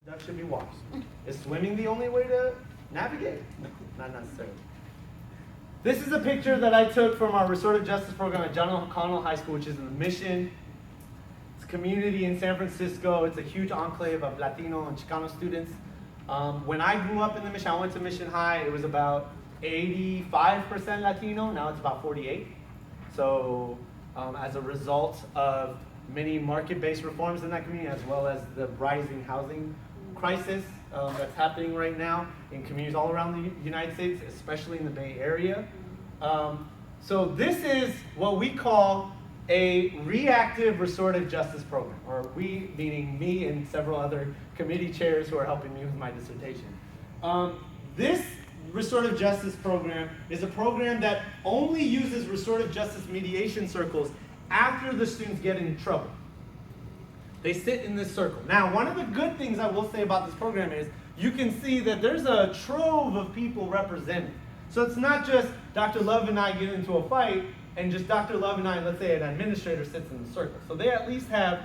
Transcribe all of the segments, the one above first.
ducks should be washed. Is swimming the only way to navigate? No, not necessarily. This is a picture that I took from our restorative justice program at John O'Connell High School, which is in the Mission. It's a community in San Francisco. It's a huge enclave of Latino and Chicano students. When I grew up in the Mission, I went to Mission High. It was about 85% Latino. Now it's about 48. So as a result of many market-based reforms in that community, as well as the rising housing crisis that's happening right now in communities all around the United States, especially in the Bay Area. So this is what we call a reactive restorative justice program, or we, meaning me and several other committee chairs who are helping me with my dissertation. This restorative justice program is a program that only uses restorative justice mediation circles after the students get in trouble. They sit in this circle. Now, one of the good things I will say about this program is you can see that there's a trove of people represented. So it's not just Dr. Love and I get into a fight and just Dr. Love and I, let's say an administrator sits in the circle. So they at least have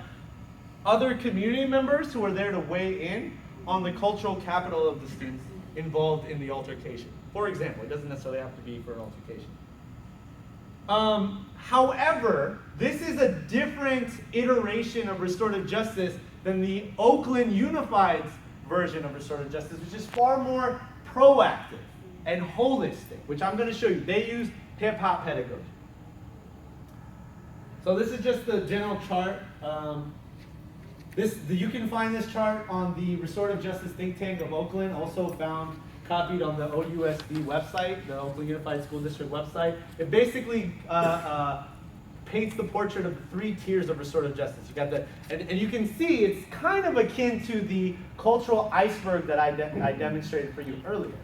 other community members who are there to weigh in on the cultural capital of the students involved in the altercation. For example, it doesn't necessarily have to be for an altercation. However, this is a different iteration of restorative justice than the Oakland Unified's version of restorative justice, which is far more proactive and holistic, which I'm going to show you. They use hip-hop pedagogy. So this is just the general chart. You can find this chart on the Restorative Justice Think Tank of Oakland, also found copied on the OUSD website, the Oakland Unified School District website. It basically paints the portrait of the 3 tiers of restorative justice. You got the, and you can see it's kind of akin to the cultural iceberg that I demonstrated for you earlier.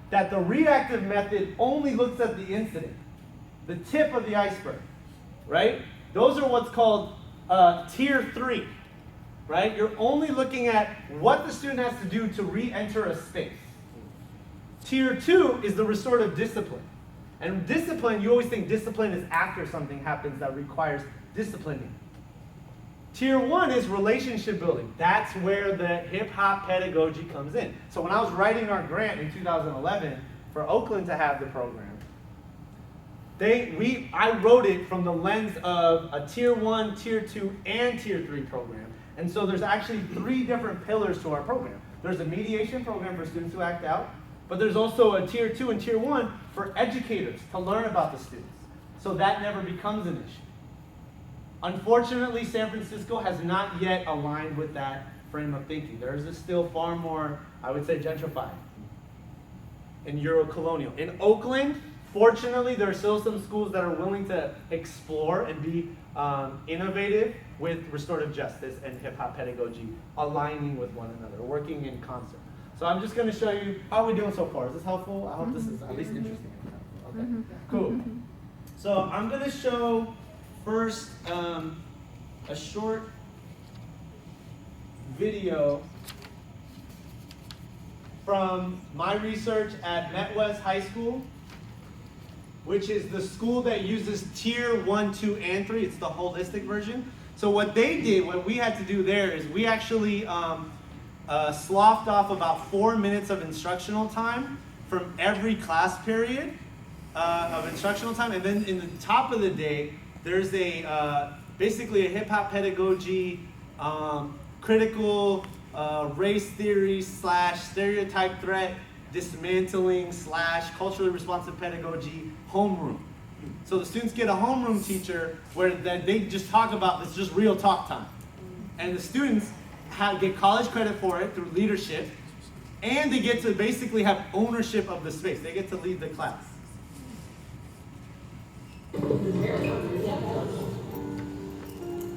That the reactive method only looks at the incident, the tip of the iceberg, right? Those are what's called tier 3, right? You're only looking at what the student has to do to re-enter a space. Tier 2 is the restorative discipline. And discipline, you always think discipline is after something happens that requires disciplining. Tier 1 is relationship building. That's where the hip-hop pedagogy comes in. So when I was writing our grant in 2011 for Oakland to have the program, I wrote it from the lens of a Tier 1, Tier 2, and Tier 3 program. And so there's actually 3 different pillars to our program. There's a mediation program for students who act out, but there's also a Tier 2 and Tier 1 for educators to learn about the students. So that never becomes an issue. Unfortunately, San Francisco has not yet aligned with that frame of thinking. Theirs is still far more, I would say, gentrified and Euro-colonial. In Oakland, fortunately, there are still some schools that are willing to explore and be innovative with restorative justice and hip-hop pedagogy, aligning with one another, working in concert. So I'm just going to show you how we're doing so far. Is this helpful? I hope this is at least interesting. Okay, cool. So I'm going to show first a short video from my research at Met West High School, which is the school that uses Tier 1, 2, and 3. It's the holistic version. So what they did, what we had to do there is we actually sloughed off about 4 minutes of instructional time from every class period of instructional time. And then in the top of the day, there's basically a hip-hop pedagogy, critical race theory / stereotype threat dismantling / culturally responsive pedagogy homeroom. So the students get a homeroom teacher where they just talk about, it's just real talk time. And the students get college credit for it through leadership, and they get to basically have ownership of the space. They get to lead the class.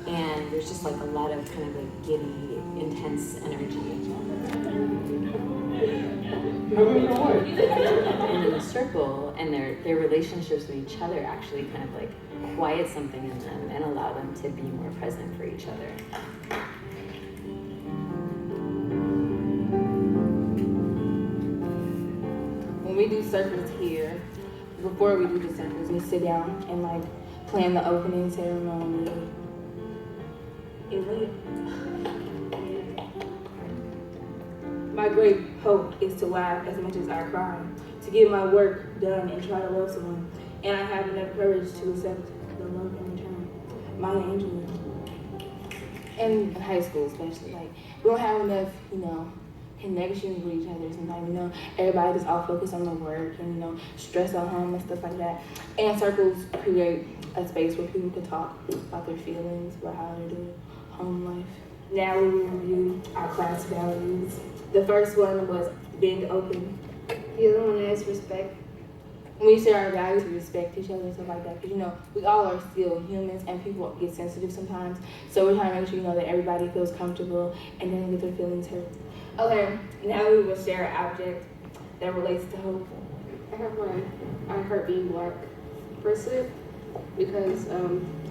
And there's just like a lot of kind of like giddy, intense energy. And in the circle, and their relationships with each other actually kind of like quiet something in them and allow them to be more present for each other. When we do circles here, before we do the circles, we sit down and like plan the opening ceremony. My great hope is to laugh as much as I cry, to get my work done and try to love someone. And I have enough courage to accept the love in return. Maya Angelou. And in high school especially, like, we don't have enough, connections with each other sometimes, everybody just all focused on the work and, stress at home and stuff like that. And circles create a space where people can talk about their feelings, about how they're doing home life. Now we will review our class values. The first one was being open. The other one is respect. When we share our values, we respect each other and stuff like that. Because, we all are still humans and people get sensitive sometimes. So we're trying to make sure, that everybody feels comfortable and doesn't get their feelings hurt. Okay, now we will share an object that relates to hope. I have my I Heart Being Black bracelet because I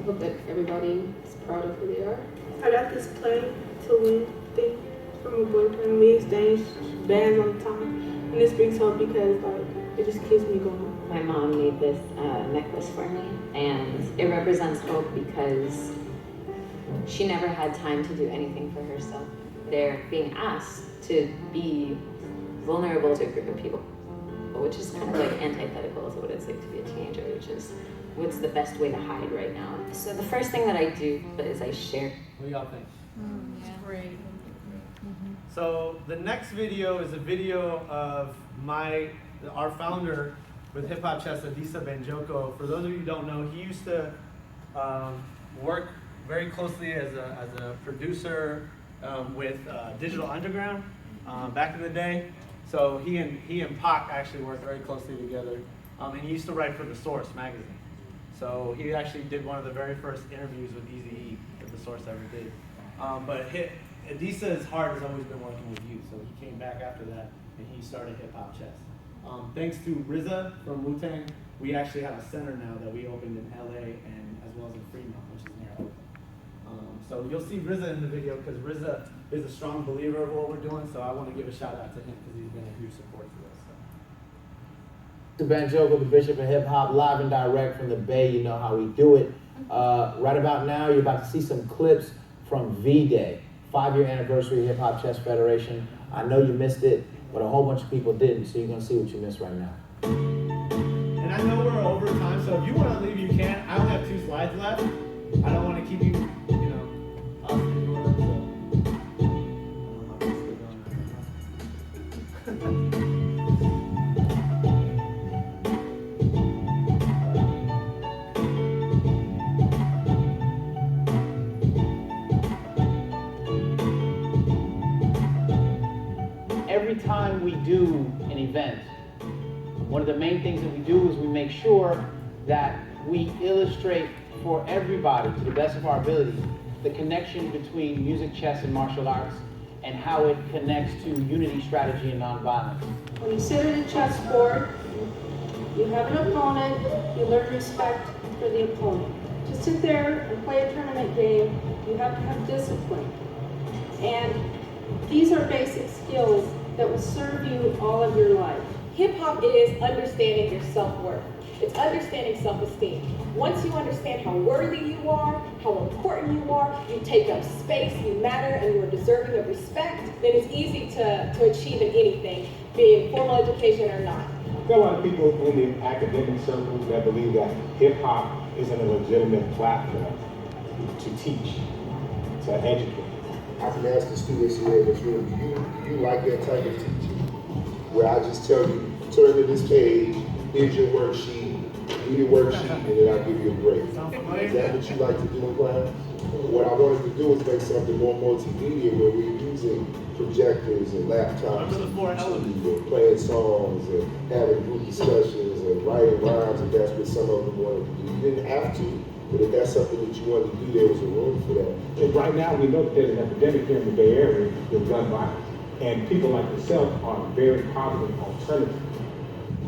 hope that everybody is proud of who they are. I got this play to win thing from a boyfriend. We exchanged bands all the time. And this brings hope because, it just keeps me going. My mom made this necklace for me, and it represents hope because she never had time to do anything for herself. They're being asked to be vulnerable to a group of people, which is kind of like antithetical to what it's like to be a teenager, which is what's the best way to hide right now. So the first thing that I do is I share. What do y'all think? Yeah. Great. So the next video is a video of our founder with Hip Hop Chess, Adisa Banjoko. For those of you who don't know, he used to work very closely as a producer with Digital Underground back in the day. So he and Pac actually worked very closely together. And he used to write for The Source magazine. So he actually did one of the very first interviews with Eazy-E that The Source ever did. But Adisa's heart has always been working with youth. So he came back after that and he started Hip Hop Chess. Thanks to RZA from Wu-Tang, we actually have a center now that we opened in LA and as well as in Fremont, which is near Oakland. So you'll see RZA in the video because RZA is a strong believer of what we're doing. So I want to give a shout out to him because he's been a huge support to us. To Banjoko, the Bishop of Hip Hop, live and direct from the Bay. You know how we do it. Right about now, you're about to see some clips from V-Day, 5-year anniversary of Hip Hop Chess Federation. I know you missed it, but a whole bunch of people didn't, so you're gonna see what you missed right now. And I know we're over time, so if you want to leave, you can. I only have 2 slides left. I don't want to keep you, up and doing it, so. I don't know how this is going. Every time we do an event, one of the main things that we do is we make sure that we illustrate for everybody, to the best of our ability, the connection between music, chess, and martial arts, and how it connects to unity, strategy, and nonviolence. When you sit at a chessboard, you have an opponent, you learn respect for the opponent. To sit there and play a tournament game, you have to have discipline. And these are basic skills that will serve you all of your life. Hip hop is understanding your self-worth. It's understanding self-esteem. Once you understand how worthy you are, how important you are, you take up space, you matter, and you are deserving of respect, then it's easy to achieve in anything, be it formal education or not. There are a lot of people in the academic circles that believe that hip hop isn't a legitimate platform to teach, to educate. I can ask the students here in this room, do you like that type of teaching? Where I just tell you, turn to this page, here's your worksheet, do your worksheet, and then I'll give you a grade. Is that what you like to do in class? What I wanted to do is make something more multimedia where we're using projectors and laptops and playing songs and having group discussions and writing rhymes, and that's what some of them wanted to do. You didn't have to. But if that's something that you wanted to do, there was a room for that. And right now, we know that there's an epidemic here in the Bay Area with gun violence. And people like yourself are a very positive alternative.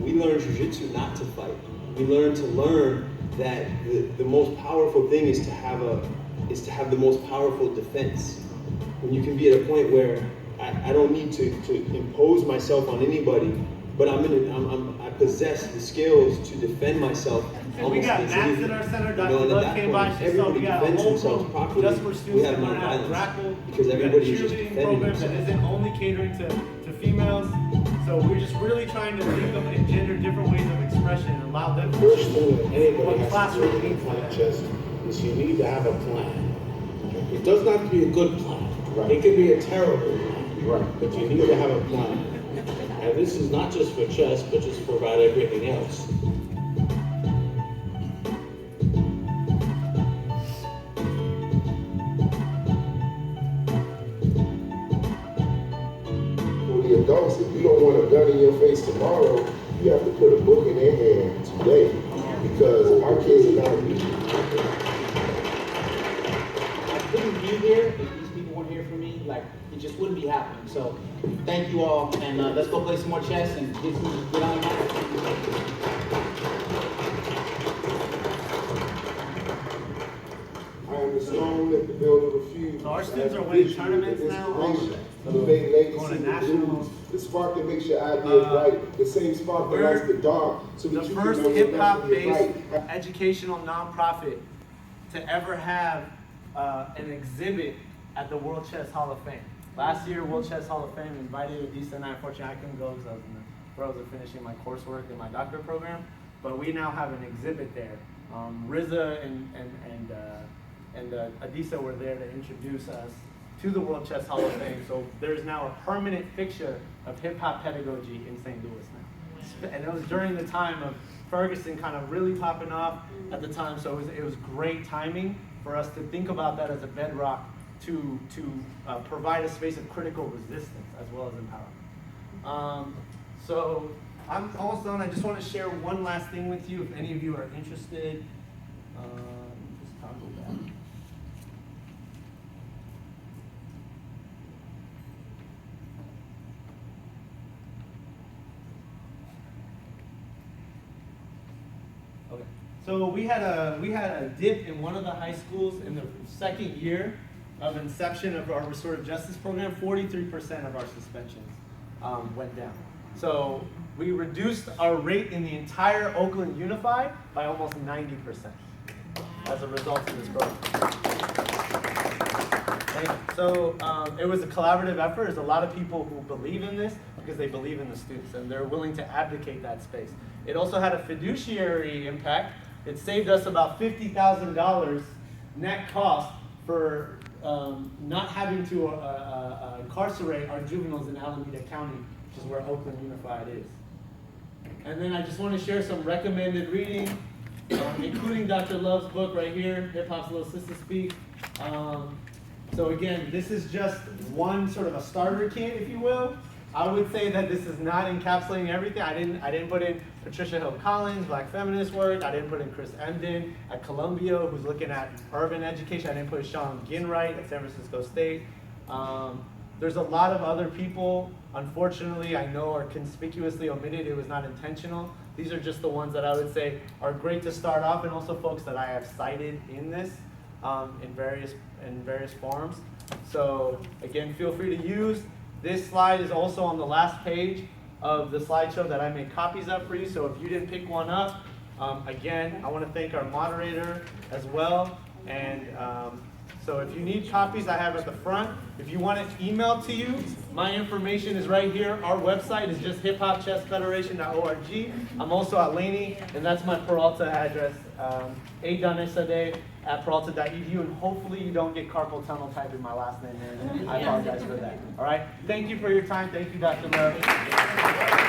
We learn jiu-jitsu not to fight. We learn that the most powerful thing is to have the most powerful defense. When you can be at a point where I don't need to impose myself on anybody, but I possess the skills to defend myself. And we got Max at our center, Dr. Love came by, she saw we got a whole program just for students to learn how to grapple. Because We got a everybody is just cheerleading defending program that themselves. isn't only catering to females. So we're just really trying to think of and gender different ways of expression and allow them to First thing that anybody what has to classroom do in means for them. chess is you need to have a plan. It doesn't have to be a good plan. Right. It can be a terrible plan. Right. But you need to have a plan. And this is not just for chess, but just for about everything else. For the adults, if you don't want a gun in your face tomorrow, you have to put a book in their hand today, because our kids are not reading. I couldn't be here if these people weren't here for me. Like, it just wouldn't be happening. So, thank you all, and let's go play some more chess and get on that. I am the stone that the builder refused. So our students are winning tournaments now. Elevate legacy, Going to the nationals. blues, the spark that makes your idea bright, the same spark that lights the dark, so The that you first can know hip hop you're based right. educational nonprofit to ever have an exhibit at the World Chess Hall of Fame. Last year, World Chess Hall of Fame invited Adisa and I. Unfortunately, I couldn't go because I was in the throes of finishing my coursework in my doctorate program. But we now have an exhibit there. Riza and Adisa were there to introduce us to the World Chess Hall of Fame. So there's now a permanent fixture of hip hop pedagogy in St. Louis now. And it was during the time of Ferguson kind of really popping off at the time. So it was great timing for us to think about that as a bedrock to provide a space of critical resistance as well as empowerment. So I'm almost done. I just want to share one last thing with you if any of you are interested. Just toggle that. Okay. So we had a dip in one of the high schools in the second year of inception of our restorative justice program. 43% of our suspensions went down. So we reduced our rate in the entire Oakland Unified by almost 90% as a result of this program. So it was a collaborative effort. There's a lot of people who believe in this because they believe in the students and they're willing to advocate that space. It also had a fiduciary impact. It saved us about $50,000 net cost for not having to incarcerate our juveniles in Alameda County, which is where Oakland Unified is. And then I just want to share some recommended reading, including Dr. Love's book right here, Hip Hop's Little Sister Speak. So again, this is just one sort of a starter kit, if you will. I would say that this is not encapsulating everything. I didn't put in Patricia Hill Collins, Black feminist work. I didn't put in Chris Emden at Columbia, who's looking at urban education. I didn't put Sean Ginwright at San Francisco State. There's a lot of other people, unfortunately, I know are conspicuously omitted. It was not intentional. These are just the ones that I would say are great to start off, and also folks that I have cited in this in various forms. So again, feel free to use. This slide is also on the last page of the slideshow that I made copies of for you. So if you didn't pick one up, again, I want to thank our moderator as well. And so if you need copies, I have at the front. If you want it emailed to you, my information is right here. Our website is just hiphopchessfederation.org. I'm also at Laney, and that's my Peralta address, a.danessade@peralta.edu, and hopefully you don't get carpal tunnel typing my last name in. I apologize for that. All right? Thank you for your time. Thank you, Dr. Love.